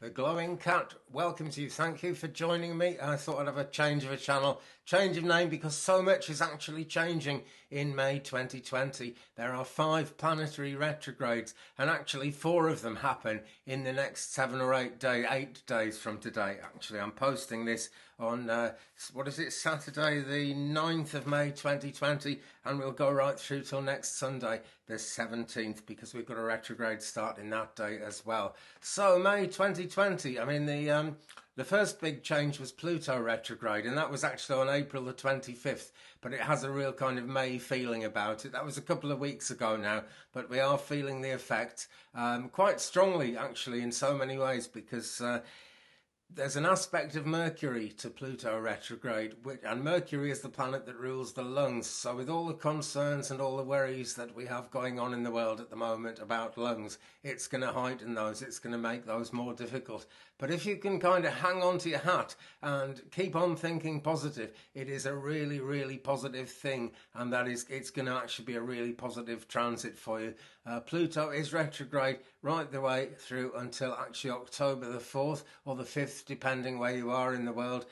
The Glowing Cat welcomes you. Thank you for joining me. I thought I'd have a change of a channel, change of name, because so much is actually changing in May 2020. There are 5 planetary retrogrades, and actually 4 of them happen in the next 7 or 8 days, 8 days from today. Actually, I'm posting this on, Saturday the 9th of May 2020, and we'll go right through till next Sunday, the 17th, because we've got a retrograde starting that day as well. So May 2020, I mean, the first big change was Pluto retrograde, and that was actually on April the 25th, but it has a real kind of May feeling about it. That was a couple of weeks ago now, but we are feeling the effect quite strongly, actually, in so many ways, because there's an aspect of Mercury to Pluto retrograde, and Mercury is the planet that rules the lungs. So with all the concerns and all the worries that we have going on in the world at the moment about lungs, it's going to heighten those, it's going to make those more difficult. But if you can kind of hang on to your hat and keep on thinking positive, it is a really, really positive thing, and it's going to actually be a really positive transit for you. Pluto is retrograde right the way through until actually October the 4th or the 5th, depending where you are in the world.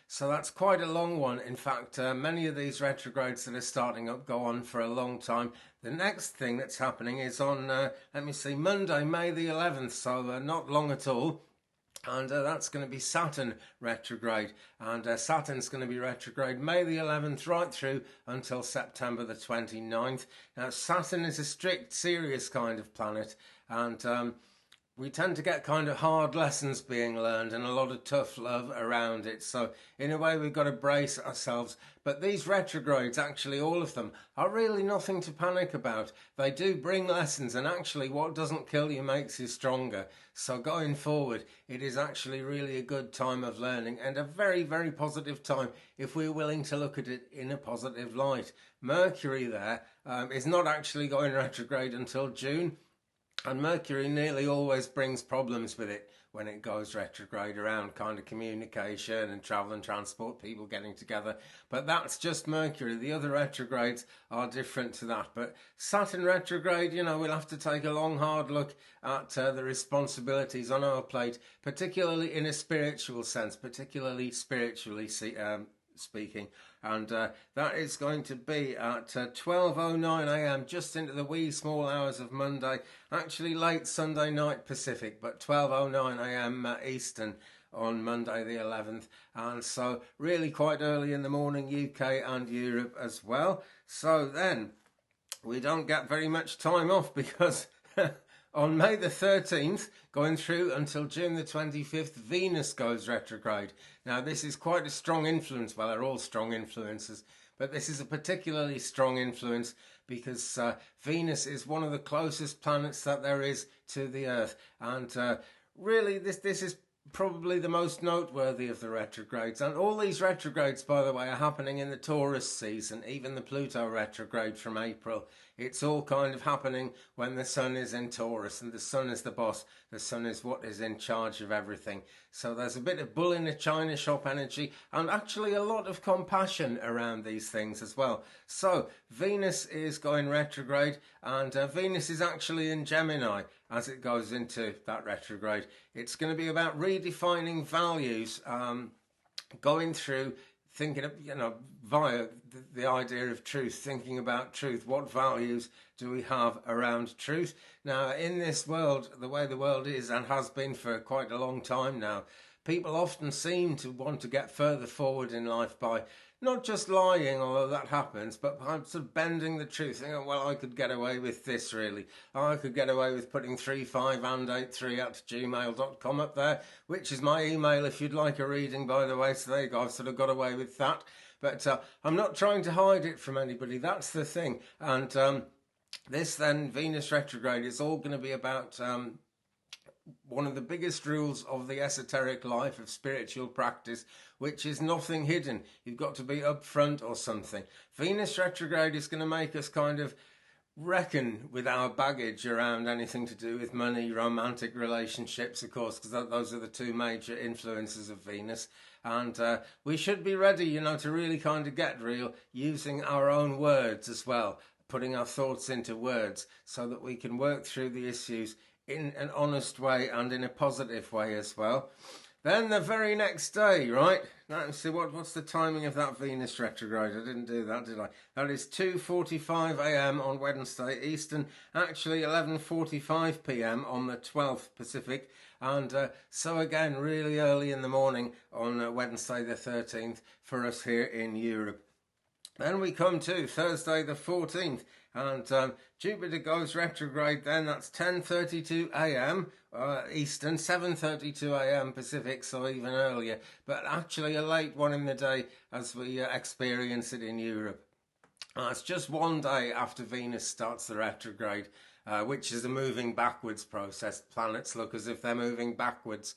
So that's quite a long one. In fact, many of these retrogrades that are starting up go on for a long time. The next thing that's happening is on, Monday, May the 11th, so not long at all. And that's going to be Saturn retrograde, and Saturn's going to be retrograde May the 11th right through until September the 29th. Now Saturn is a strict, serious kind of planet, and we tend to get kind of hard lessons being learned and a lot of tough love around it. So in a way, we've got to brace ourselves. But these retrogrades, actually all of them, are really nothing to panic about. They do bring lessons, and actually what doesn't kill you makes you stronger. So going forward, it is actually really a good time of learning, and a very, very positive time if we're willing to look at it in a positive light. Mercury there is not actually going retrograde until June. And Mercury nearly always brings problems with it when it goes retrograde, around kind of communication and travel and transport, people getting together. But that's just Mercury. The other retrogrades are different to that. But Saturn retrograde, we'll have to take a long, hard look at the responsibilities on our plate, particularly in a spiritual sense, particularly spiritually speaking, and that is going to be at 12:09 a.m. just into the wee small hours of Monday, actually late Sunday night Pacific, but 12:09 a.m. Eastern on Monday the 11th, and so really quite early in the morning UK and Europe as well. So then we don't get very much time off, because on May the 13th, going through until June the 25th, Venus goes retrograde. Now, this is quite a strong influence. Well, they're all strong influences, but this is a particularly strong influence because Venus is one of the closest planets that there is to the Earth. And really, this is probably the most noteworthy of the retrogrades. And all these retrogrades, by the way, are happening in the Taurus season, even the Pluto retrograde from April. It's all kind of happening when the sun is in Taurus, and the sun is the boss. The sun is what is in charge of everything. So there's a bit of bull in a china shop energy, and actually a lot of compassion around these things as well. So Venus is going retrograde, and Venus is actually in Gemini as it goes into that retrograde. It's going to be about redefining values, going through thinking of, via the idea of truth, thinking about truth. What values do we have around truth? Now, in this world, the way the world is and has been for quite a long time now, people often seem to want to get further forward in life by not just lying, although that happens, but by sort of bending the truth. Thinking, well, I could get away with this, really. I could get away with putting 35883@gmail.com up there, which is my email if you'd like a reading, by the way. So there you go, I've sort of got away with that. But I'm not trying to hide it from anybody. That's the thing. And this then, Venus retrograde, is all going to be about one of the biggest rules of the esoteric life, of spiritual practice, which is nothing hidden. You've got to be upfront or something. Venus retrograde is going to make us kind of reckon with our baggage around anything to do with money, romantic relationships, of course, because those are the 2 major influences of Venus. And we should be ready, to really kind of get real, using our own words as well, putting our thoughts into words so that we can work through the issues in an honest way and in a positive way as well. Then the very next day, right? Now, see what's the timing of that Venus retrograde? I didn't do that, did I? That is 2:45 a.m. on Wednesday Eastern, actually 11:45 p.m. on the 12th Pacific, and so again really early in the morning on Wednesday the 13th for us here in Europe. Then we come to Thursday the 14th, and Jupiter goes retrograde then. That's 10:32 a.m. Eastern, 7:32 a.m. Pacific, so even earlier, but actually a late one in the day as we experience it in Europe. It's just one day after Venus starts the retrograde, which is a moving backwards process. Planets look as if they're moving backwards,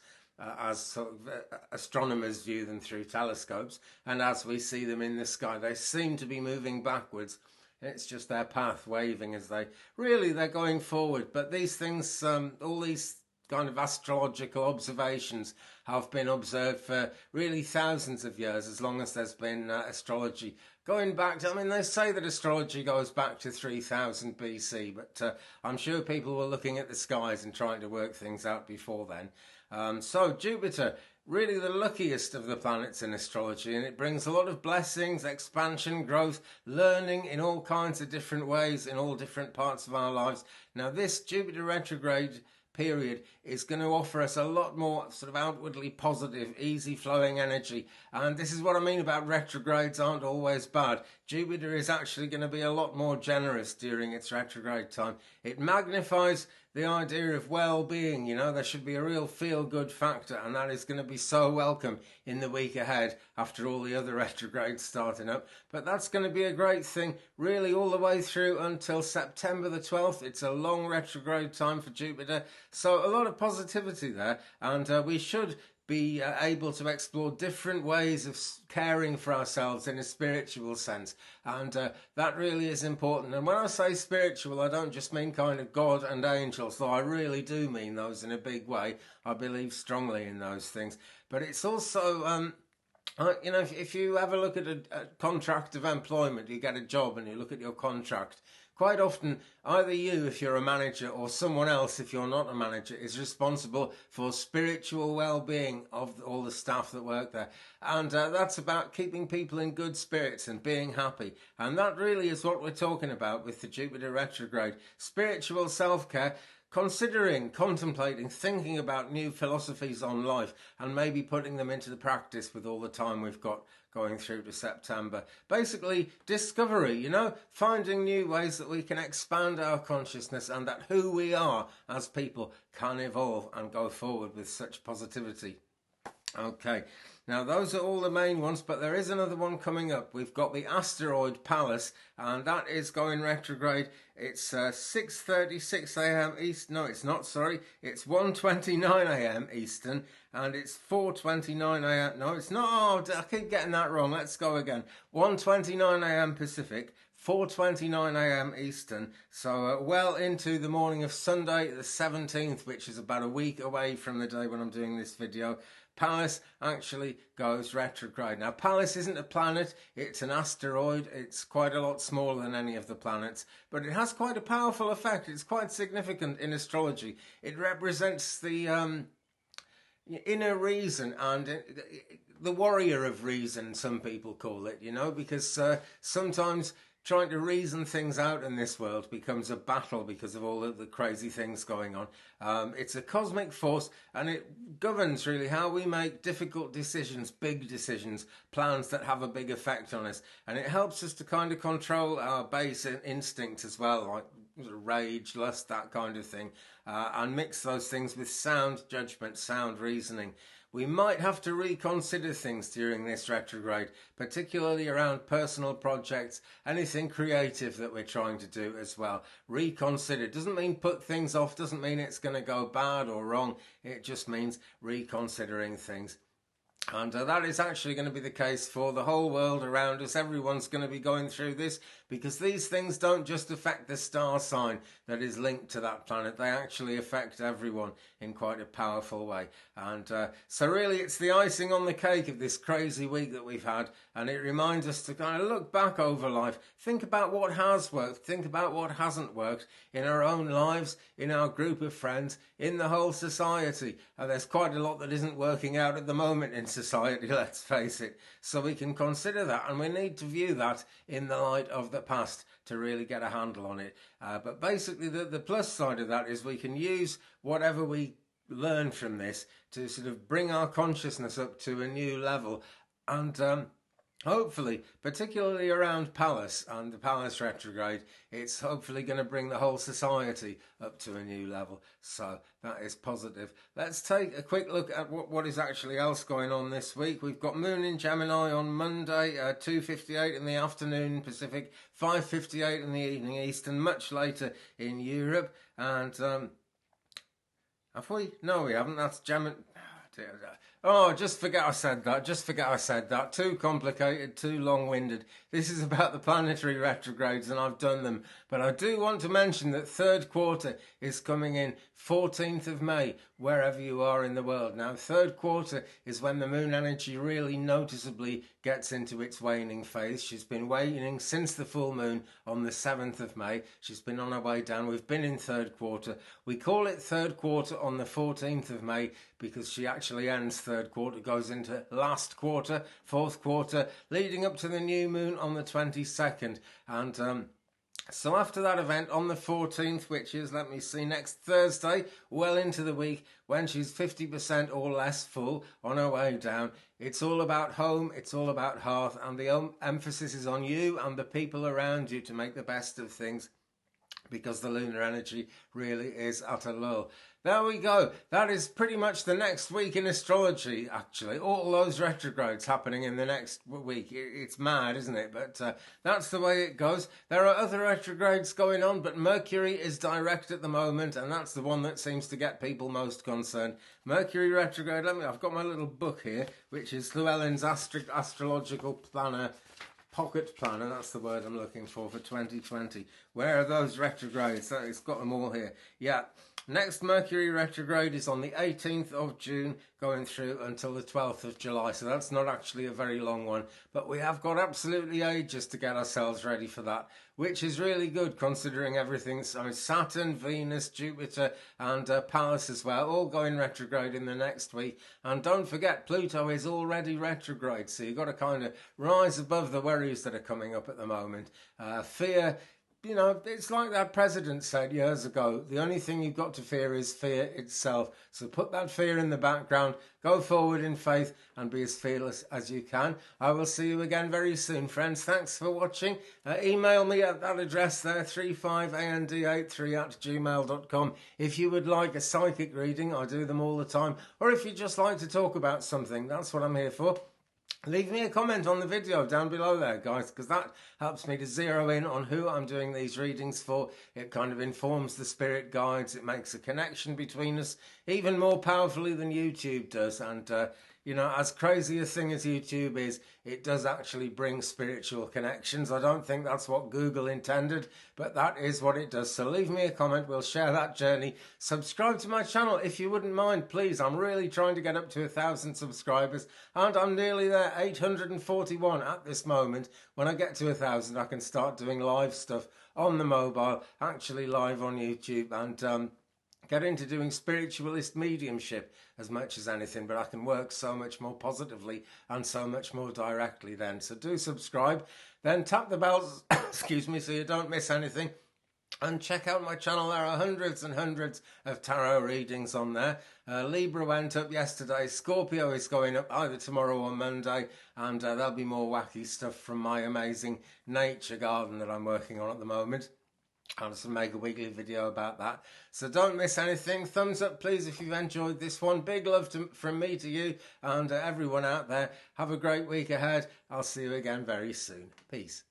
as sort of astronomers view them through telescopes, and as we see them in the sky, they seem to be moving backwards. It's just their path waving as they're going forward. But these things, all these kind of astrological observations have been observed for really thousands of years, as long as there's been astrology. Going back to, they say that astrology goes back to 3000 BC, but I'm sure people were looking at the skies and trying to work things out before then. So Jupiter, really the luckiest of the planets in astrology, and it brings a lot of blessings, expansion, growth, learning in all kinds of different ways in all different parts of our lives. Now this Jupiter retrograde period is going to offer us a lot more sort of outwardly positive, easy flowing energy, and this is what I mean about retrogrades aren't always bad. Jupiter is actually going to be a lot more generous during its retrograde time. It magnifies the idea of well-being. There should be a real feel-good factor, and that is going to be so welcome in the week ahead after all the other retrogrades starting up. But that's going to be a great thing really all the way through until September the 12th. It's a long retrograde time for Jupiter, so a lot of positivity there, and we should be able to explore different ways of caring for ourselves in a spiritual sense, and that really is important. And when I say spiritual, I don't just mean kind of God and angels, though I really do mean those in a big way. I believe strongly in those things, but it's also if you ever look at a contract of employment, you get a job and you look at your contract, quite often either you, if you're a manager, or someone else, if you're not a manager, is responsible for spiritual well-being of all the staff that work there. And that's about keeping people in good spirits and being happy. And that really is what we're talking about with the Jupiter retrograde. Spiritual self-care, contemplating, thinking about new philosophies on life, and maybe putting them into the practice with all the time we've got going through to September. Basically, discovery, finding new ways that we can expand our consciousness and that who we are as people can evolve and go forward with such positivity. Okay, now those are all the main ones, but there is another one coming up. We've got the asteroid Pallas, and that is going retrograde. It's 6:36 a.m. East. No, it's not, sorry. It's 1:29 a.m. Eastern, and it's 4:29 a.m. No, it's not. Oh, I keep getting that wrong. Let's go again. 1:29 a.m. Pacific, 4:29 a.m. Eastern, so well into the morning of Sunday the 17th, which is about a week away from the day when I'm doing this video. Pallas actually goes retrograde. Now, Pallas isn't a planet, it's an asteroid. It's quite a lot smaller than any of the planets, but it has quite a powerful effect. It's quite significant in astrology. It represents the inner reason and the warrior of reason, some people call it, because sometimes trying to reason things out in this world becomes a battle because of all of the crazy things going on. It's a cosmic force, and it governs really how we make difficult decisions, big decisions, plans that have a big effect on us. And it helps us to kind of control our base instincts as well, like rage, lust, that kind of thing, and mix those things with sound judgment, sound reasoning. We might have to reconsider things during this retrograde, particularly around personal projects, anything creative that we're trying to do as well. Reconsider. Doesn't mean put things off, doesn't mean it's going to go bad or wrong. It just means reconsidering things. And that is actually going to be the case for the whole world around us. Everyone's going to be going through this because these things don't just affect the star sign that is linked to that planet. They actually affect everyone in quite a powerful way. And so really it's the icing on the cake of this crazy week that we've had. And it reminds us to kind of look back over life. Think about what has worked. Think about what hasn't worked in our own lives, in our group of friends, in the whole society. And there's quite a lot that isn't working out at the moment in society, let's face it. So we can consider that, and we need to view that in the light of the past to really get a handle on it. But basically the plus side of that is we can use whatever we learn from this to sort of bring our consciousness up to a new level. And hopefully, particularly around Pallas and the Pallas retrograde, it's hopefully going to bring the whole society up to a new level. So that is positive. Let's take a quick look at what is actually else going on this week. We've got Moon in Gemini on Monday, 2:58 in the afternoon Pacific, 5:58 in the evening Eastern, much later in Europe. And have we? No, we haven't. That's Gemini. Oh, just forget I said that. Too complicated, too long-winded. This is about the planetary retrogrades, and I've done them. But I do want to mention that third quarter is coming in 14th of May, wherever you are in the world. Now, third quarter is when the moon energy really noticeably gets into its waning phase. She's been waning since the full moon on the 7th of May. She's been on her way down. We've been in third quarter. We call it third quarter on the 14th of May because she actually ends third quarter, goes into last quarter, fourth quarter, leading up to the new moon on the 22nd. And so after that event on the 14th, which is, let me see, next Thursday, well into the week, when she's 50% or less full on her way down, it's all about home, it's all about hearth, and the emphasis is on you and the people around you to make the best of things, because the lunar energy really is at a lull. There we go. That is pretty much the next week in astrology, actually. All those retrogrades happening in the next week. It's mad, isn't it? But that's the way it goes. There are other retrogrades going on, but Mercury is direct at the moment, and that's the one that seems to get people most concerned. Mercury retrograde, I've got my little book here, which is Llewellyn's Astrological Planner, Pocket Planner, that's the word I'm looking for 2020. Where are those retrogrades? It's got them all here. Yeah, next Mercury retrograde is on the 18th of June, going through until the 12th of July. So that's not actually a very long one, but we have got absolutely ages to get ourselves ready for that, which is really good considering everything. So Saturn, Venus, Jupiter, and Pallas as well, all going retrograde in the next week. And don't forget, Pluto is already retrograde, so you've got to kind of rise above the worries that are coming up at the moment. Fear, you know, it's like that president said years ago, the only thing you've got to fear is fear itself. So put that fear in the background, go forward in faith, and be as fearless as you can. I will see you again very soon, friends. Thanks for watching. Email me at that address there, 35and83@gmail.com, if you would like a psychic reading. I do them all the time. Or if you'd just like to talk about something, that's what I'm here for. Leave me a comment on the video down below there, guys, because that helps me to zero in on who I'm doing these readings for. It kind of informs the spirit guides. It makes a connection between us even more powerfully than YouTube does. And, you know, as crazy a thing as YouTube is, it does actually bring spiritual connections. I don't think that's what Google intended, but that is what it does. So leave me a comment. We'll share that journey. Subscribe to my channel if you wouldn't mind, please. I'm really trying to get up to 1,000 subscribers, and I'm nearly there, 841 at this moment. When I get to 1,000, I can start doing live stuff on the mobile, actually live on YouTube, and get into doing spiritualist mediumship as much as anything, but I can work so much more positively and so much more directly then. So do subscribe, then tap the bells, excuse me, so you don't miss anything. And check out my channel. There are hundreds and hundreds of tarot readings on there. Libra went up yesterday. Scorpio is going up either tomorrow or Monday. And there'll be more wacky stuff from my amazing nature garden that I'm working on at the moment. I'll just make a weekly video about that. So don't miss anything. Thumbs up, please, if you've enjoyed this one. Big love from me to you and everyone out there. Have a great week ahead. I'll see you again very soon. Peace.